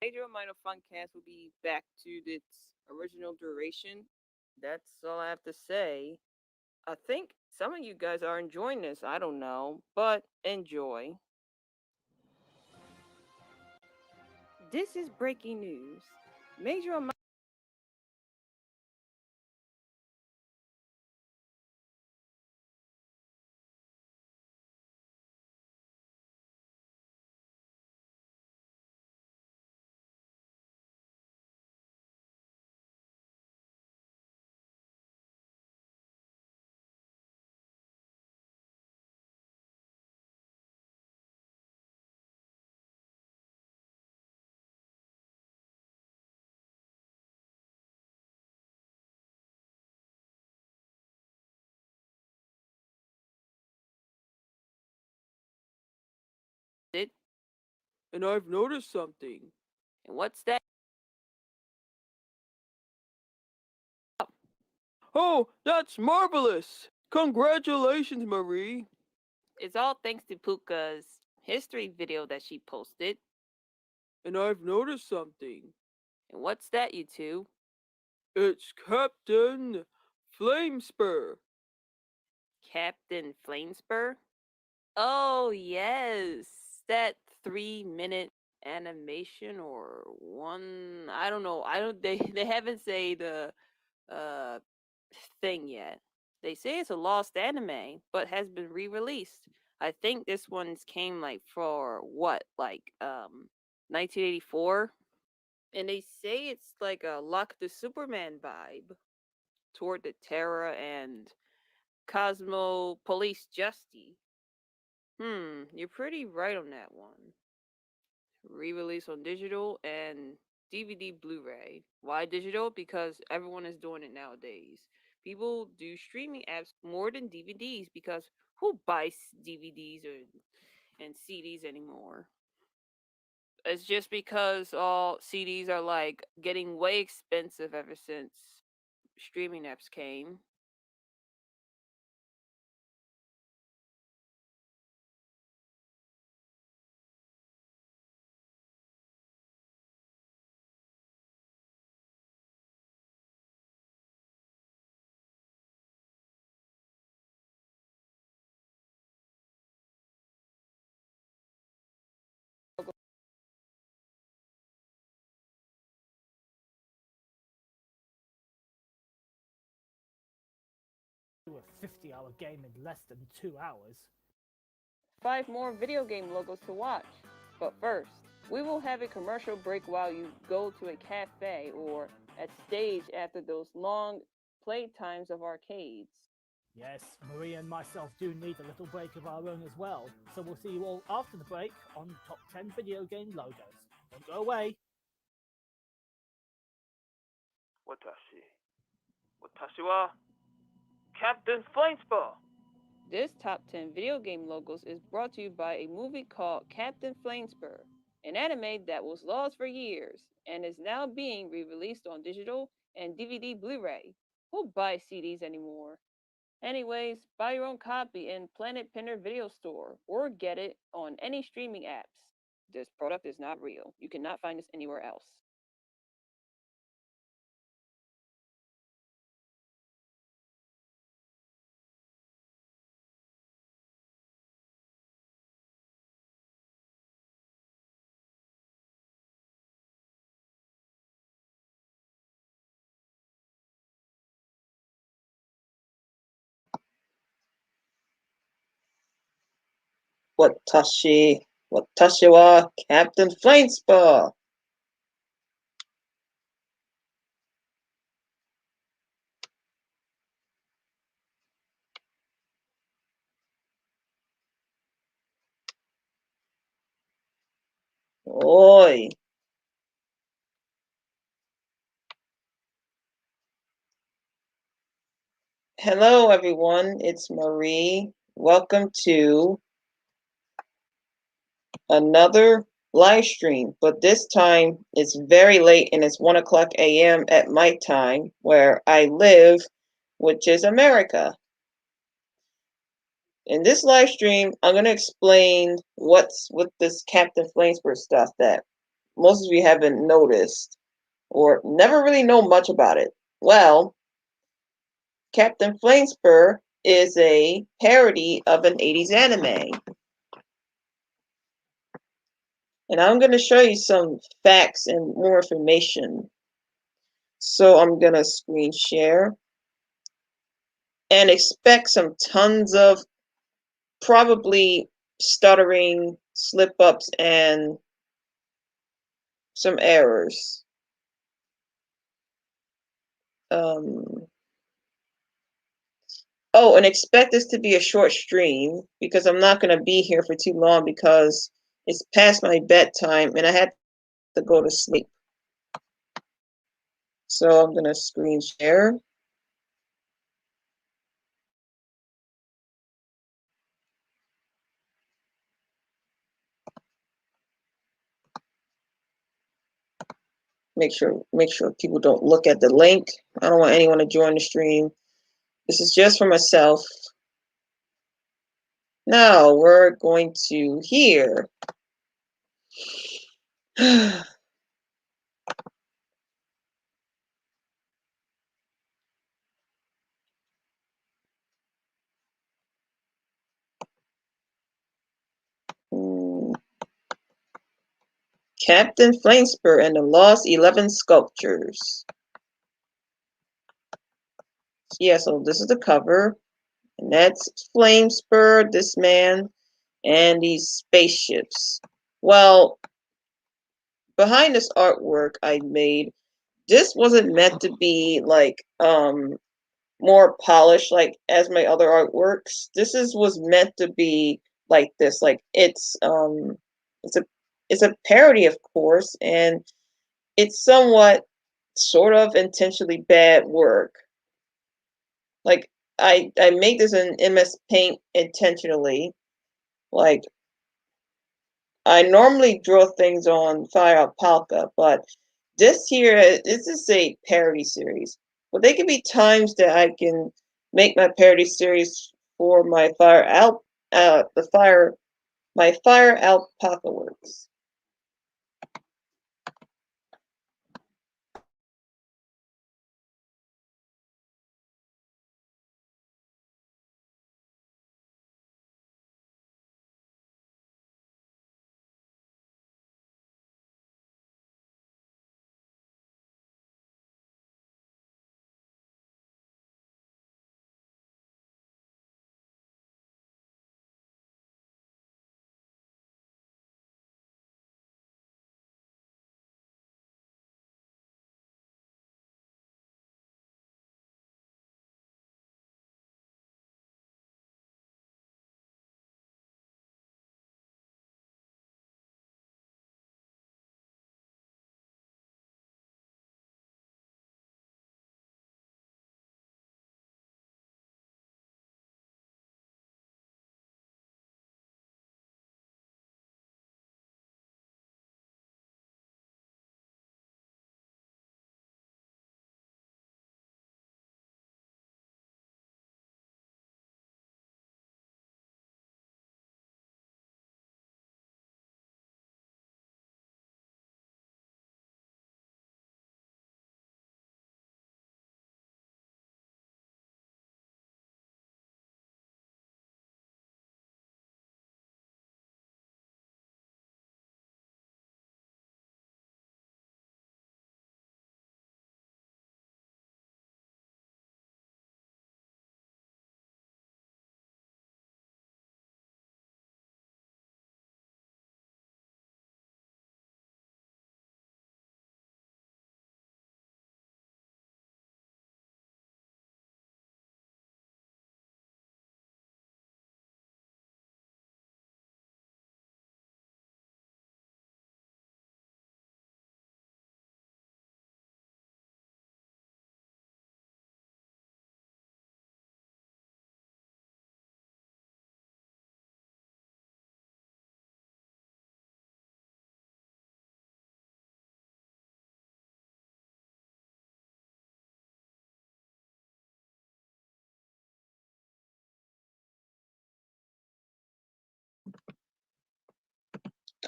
Major or Minor Funcast will be back to its original duration. That's all I have to say. I think some of you guys are enjoying this. I don't know, but enjoy. This is breaking news. Major or Minor did, and I've noticed something. And what's that? Oh, that's marvelous! Congratulations, Marie. It's all thanks to Puka's history video that she posted. And I've noticed something. And what's that, you two? It's Captain Flamesper. Captain Flamesper? Oh, yes. That 3 minute animation or one. I don't know. I don't. They haven't say the uh thing yet. They say it's a lost anime, but has been re-released. I think this one's came like for what, like 1984, and they say it's like a Lock the Superman vibe toward the Terra and Cosmo Police Justy. You're pretty right on that one. Re-release on digital and DVD Blu-ray. Why digital? Because everyone is doing it nowadays. People do streaming apps more than DVDs because who buys DVDs and CDs anymore? It's just because all CDs are like getting way expensive ever since streaming apps came. Do a 50-hour game in less than 2 hours. 5 more video game logos to watch. But first, we will have a commercial break while you go to a cafe or at stage after those long play times of arcades. Yes, Maria and myself do need a little break of our own as well, so we'll see you all after the break on Top 10 Video Game Logos. Don't go away. 私は Captain Flamesper. This top 10 video game logos is brought to you by a movie called Captain Flamesper, an anime that was lost for years and is now being re-released on digital and DVD Blu-ray. Who buys CDs anymore? Anyways, buy your own copy in Planet Pinner Video Store or get it on any streaming apps. This product is not real. You cannot find this anywhere else. Watashi wa Captain Flamesper. Oi. Hello, everyone. It's Marie. Welcome to another live stream, but this time it's very late and it's 1 o'clock a.m. at my time where I live, which is America. In this live stream, I'm going to explain what's with this Captain Flamesper stuff that most of you haven't noticed or never really know much about it. Well, Captain Flamesper is a parody of an 80s anime. And I'm going to show you some facts and more information. So I'm going to screen share and expect some tons of probably stuttering, slip ups, and some errors. Oh, and expect this to be a short stream because I'm not going to be here for too long because it's past my bedtime and I have to go to sleep. So I'm going to screen share. Make sure people don't look at the link. I don't want anyone to join the stream. This is just for myself. Now we're going to here. Captain Flamesper and the Lost 11 Sculptures. Yeah, so this is the cover. And that's Flamesper, this man, and these spaceships. Well, behind this artwork I made, this wasn't meant to be like more polished like as my other artworks. Was meant to be like this. Like it's a it's a parody, of course, and it's somewhat sort of intentionally bad work. Like I make this in MS Paint intentionally. Like I normally draw things on Fire Alpaca, but this is a parody series. Well, there can be times that I can make my parody series for my my Fire Alpaca works.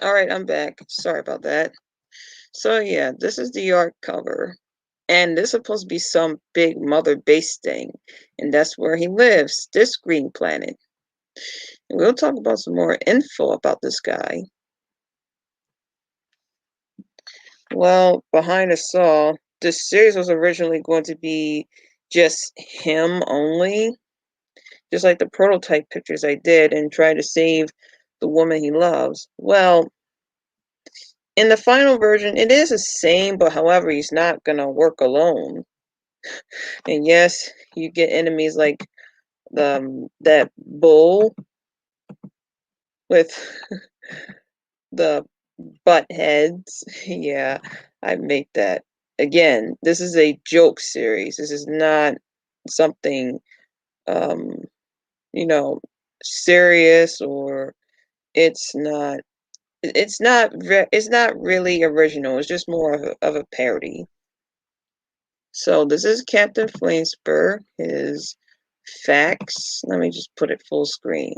All right, I'm back. Sorry about that. So yeah, this is the art cover. And this is supposed to be some big mother base thing. And that's where he lives, this green planet. And we'll talk about some more info about this guy. Well, behind us all, this series was originally going to be just him only. Just like the prototype pictures I did and try to save the woman he loves. Well, in the final version, it is the same, but however, he's not gonna work alone. And yes, you get enemies like that bull with the butt heads. Yeah, I made that. Again, this is a joke series. This is not something um, serious, or it's not it's not really original. It's just more of a parody. So this is Captain Flamesper, his facts. Let me just put it full screen.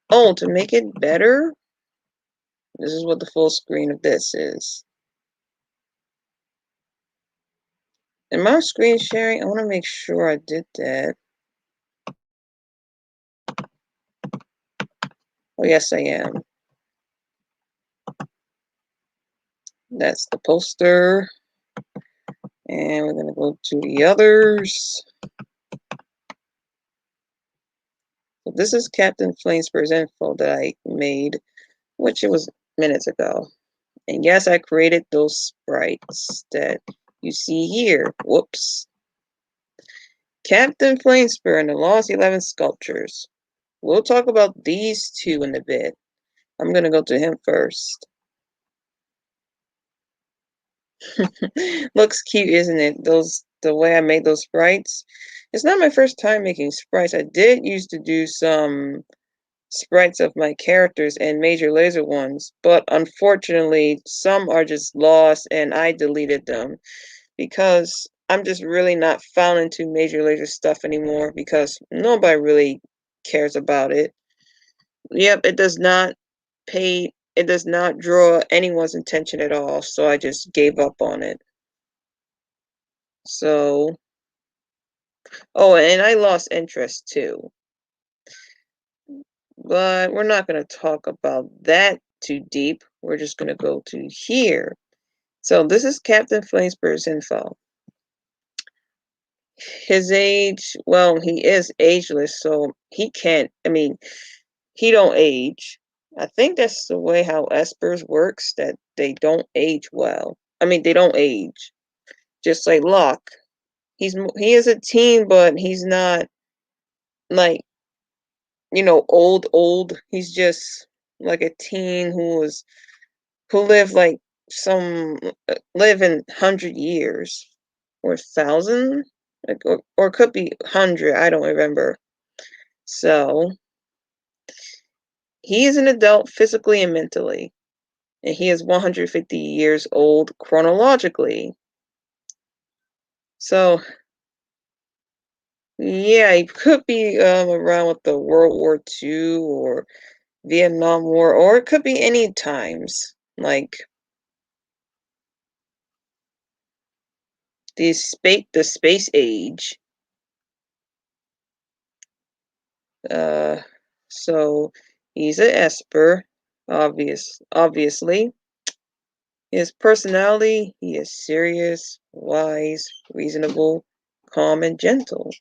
Oh, to make it better, this is what the full screen of this is. Am I screen sharing? I want to make sure I did that. Oh, yes, I am. That's the poster. And we're going to go to the others. So this is Captain Flamesper's info that I made, which it was minutes ago. And yes, I created those sprites that you see here. Whoops. Captain Flamesper and the Lost 11 Sculptures. We'll talk about these two in a bit. I'm going to go to him first. Looks cute, isn't it? The way I made those sprites. It's not my first time making sprites. I did used to do some sprites of my characters and Major Lazer ones, but unfortunately, some are just lost and I deleted them because I'm just really not found into Major Lazer stuff anymore because nobody really cares about it. Yep, it does not draw anyone's attention at all, so I just gave up on it. So, oh, and I lost interest too. But we're not going to talk about that too deep. We're just going to go to here. So this is Captain Flamesper's info. His age, well, he is ageless, so he can't, he don't age. I think that's the way how Espers works, that they don't age well. They don't age. Just like Locke. He is a teen, but he's not like, old. He's just like a teen who lived like live in 100 years or 1,000, like, or it could be 100. I don't remember. So he is an adult physically and mentally, and he is 150 years old chronologically. So yeah, he could be around with the World War II or Vietnam War, or it could be any times, like the space age. So he's an Esper, obviously. His personality, he is serious, wise, reasonable, calm, and gentle.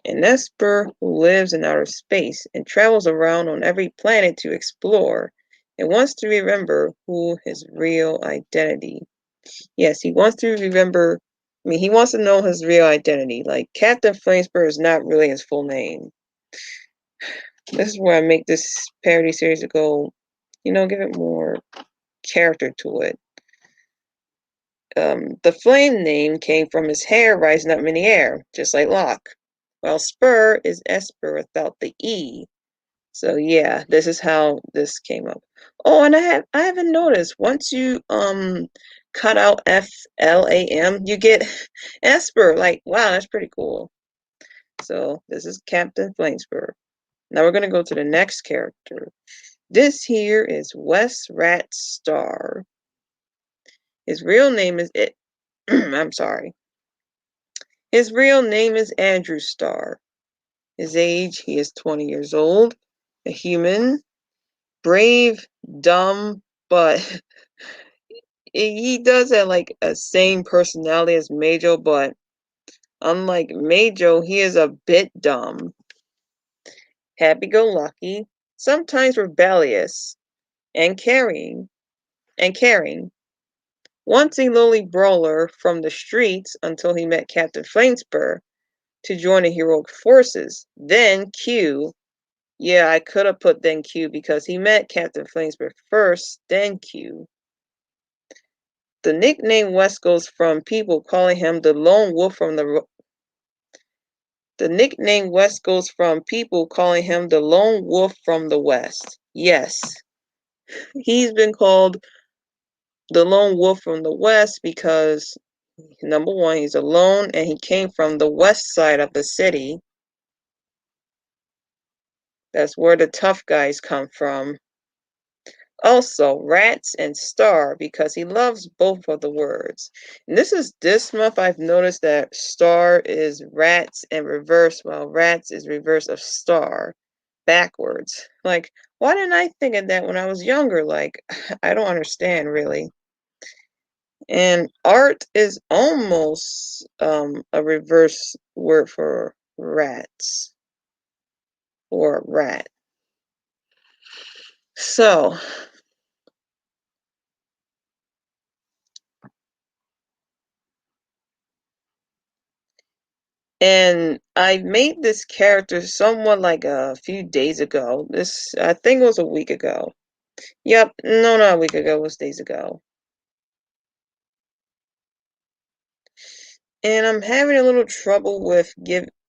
An Esper who lives in outer space and travels around on every planet to explore and wants to remember who his real identity. Yes, he wants to remember. He wants to know his real identity. Like, Captain Flamesper is not really his full name. This is where I make this parody series to go, give it more character to it. The Flame name came from his hair rising up in the air, just like Locke. While Spur is Esper without the E. So yeah, this is how this came up. Oh, and I haven't noticed, once you cut out FLAM, you get Esper. Like, wow, that's pretty cool. So this is Captain Flamesper. Now we're gonna go to the next character. This here is Wes Rat Star. His real name is I'm sorry. His real name is Andrew Starr. His age, he is 20 years old, a human, brave, dumb, but he does have like a same personality as Majo, but unlike Majo, he is a bit dumb. Happy-go-lucky, sometimes rebellious, and caring. Once a lowly brawler from the streets until he met Captain Flamesper to join the heroic forces. Then Q. Yeah, I could have put then Q because he met Captain Flamesper first, then Q. The nickname West goes from people calling him the lone wolf from the nickname West goes from people calling him the lone wolf from the West. Yes, he's been called the lone wolf from the West because number one, he's alone and he came from the west side of the city. That's where the tough guys come from. Also, rats and star because he loves both of the words. And this month I've noticed that star is rats and reverse, while rats is reverse of star, backwards. Like, why didn't I think of that when I was younger? Like, I don't understand really. And art is almost a reverse word for rats or rat. So, and I made this character somewhat like a few days ago. I think it was a week ago. Yep, no, not a week ago, it was days ago. And I'm having a little trouble with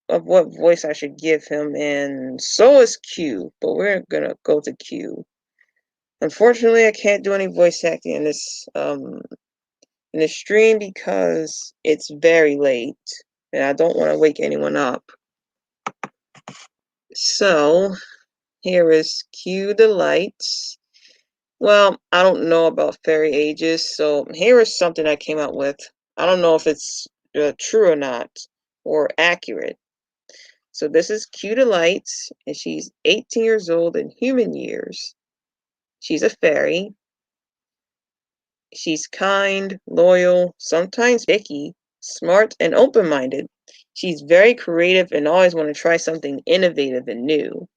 what voice I should give him, and so is Q, but we're gonna go to Q. Unfortunately, I can't do any voice acting in this stream because it's very late, and I don't want to wake anyone up. So, here is Q the Lights. Well, I don't know about fairy ages, so here is something I came up with. I don't know if it's true or not, or accurate. So this is Q the Lights, and she's 18 years old in human years. She's a fairy. She's kind, loyal, sometimes picky, smart, and open-minded. She's very creative and always want to try something innovative and new.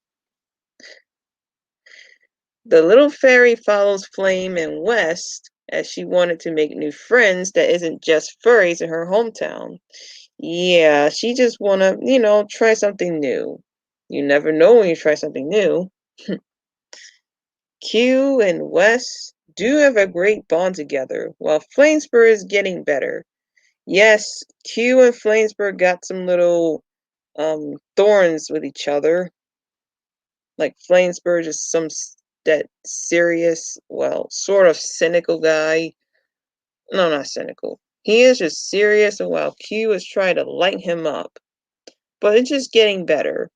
The little fairy follows Flame and West as she wanted to make new friends that isn't just furries in her hometown. Yeah, she just want to, try something new. You never know when you try something new. Q and West do have a great bond together, while Flamesper is getting better. Yes, Q and Flamesper got some little thorns with each other. Like Flamesper is that serious, well, sort of cynical guy. No, not cynical. He is just serious, and while Q is trying to lighten him up. But it's just getting better.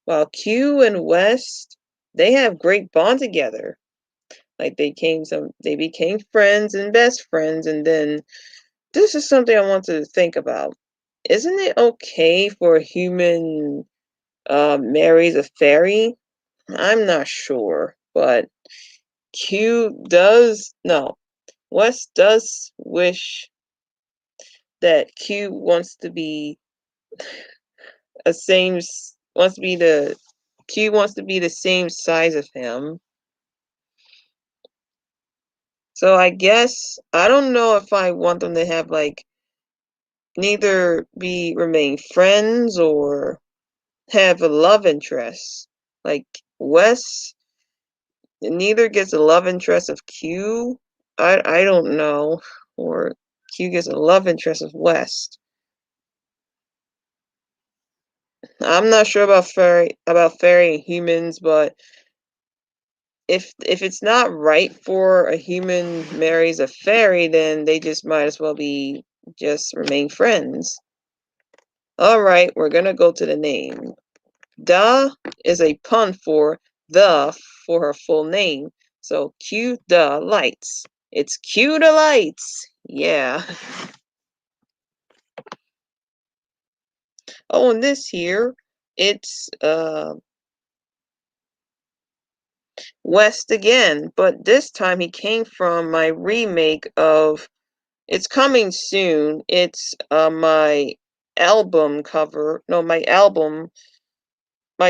While Q and West, they have great bond together. Like they became friends and best friends, and then this is something I want to think about. Isn't it okay for a human marries a fairy? I'm not sure, but West does wish that Q wants to be a same wants to be the Q wants to be the same size of him. So I guess I don't know if I want them to have like neither remain friends or have a love interest. Like Wes neither gets a love interest of Q. I don't know. Or Q gets a love interest of West. I'm not sure about fairy and humans, but if it's not right for a human marries a fairy, then they just might as well just remain friends. All right, we're gonna go to the name. Da is a pun for the for her full name. So cue the lights. It's cue the lights. Yeah. Oh, and this here, it's West again, but this time he came from my remake of It's Coming Soon. It's my album cover. No, my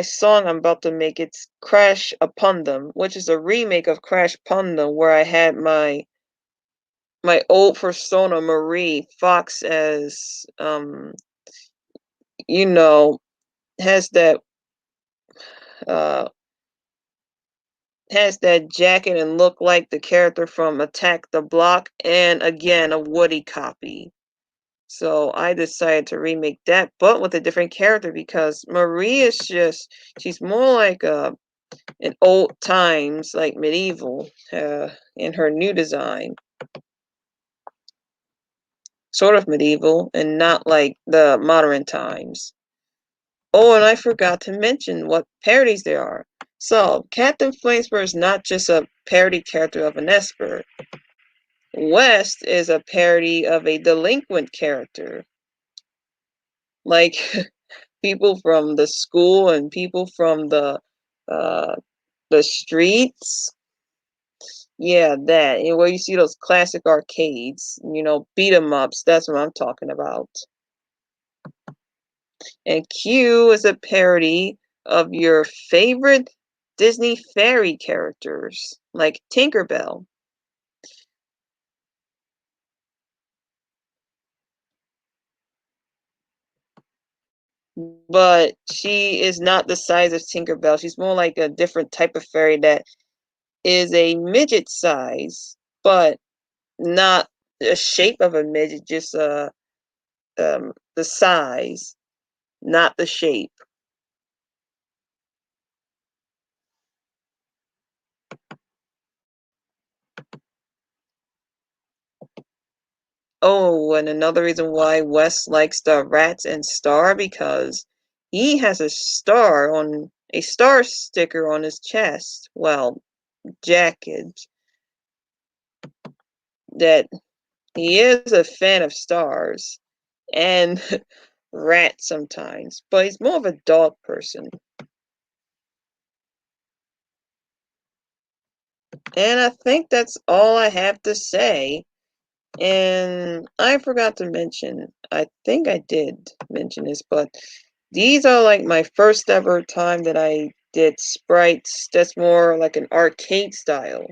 song I'm about to make. It's Crash Upon Them, which is a remake of Crash Upon Them, where I had my old persona Marie Fox as you know, has that uh has that jacket and look like the character from Attack the Block, and again a Woody copy. So I decided to remake that, but with a different character because Marie is she's more like an old times, like medieval, in her new design. Sort of medieval and not like the modern times. Oh, and I forgot to mention what parodies there are. So, Captain Flamesper is not just a parody character of an Esper. West is a parody of a delinquent character. Like people from the school and people from uh, the streets. Yeah, that. And where you see those classic arcades, beat 'em ups. That's what I'm talking about. And Q is a parody of your favorite Disney fairy characters, like Tinkerbell. But she is not the size of Tinkerbell. She's more like a different type of fairy that is a midget size, but not the shape of a midget, just the size, not the shape. Oh, and another reason why Wes likes the Rats and Star because he has a star sticker on his chest. Well, jacket that he is a fan of stars and rats sometimes, but he's more of a dog person. And I think that's all I have to say. And I forgot to mention, I think I did mention this, but these are like my first ever time that I did sprites that's more like an arcade style.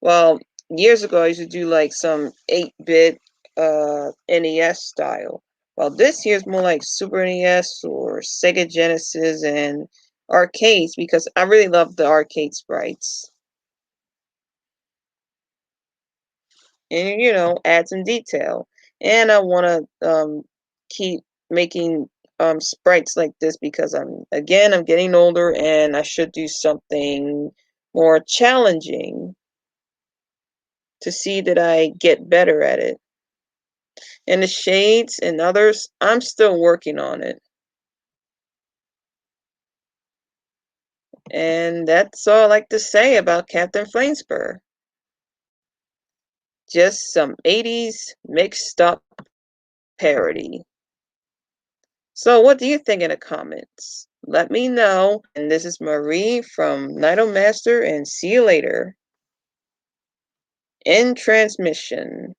Well, years ago I used to do like some 8-bit NES style. Well, this year's more like Super NES or Sega Genesis and arcades because I really love the arcade sprites. And add some detail. And I want to keep making sprites like this because I'm getting older and I should do something more challenging to see that I get better at it. And the shades and others, I'm still working on it. And that's all I like to say about Captain Flamesper. Just some 80s mixed up parody. So what do you think in the comments? Let me know. And this is Marie from Nido Master, and see you later. In transmission.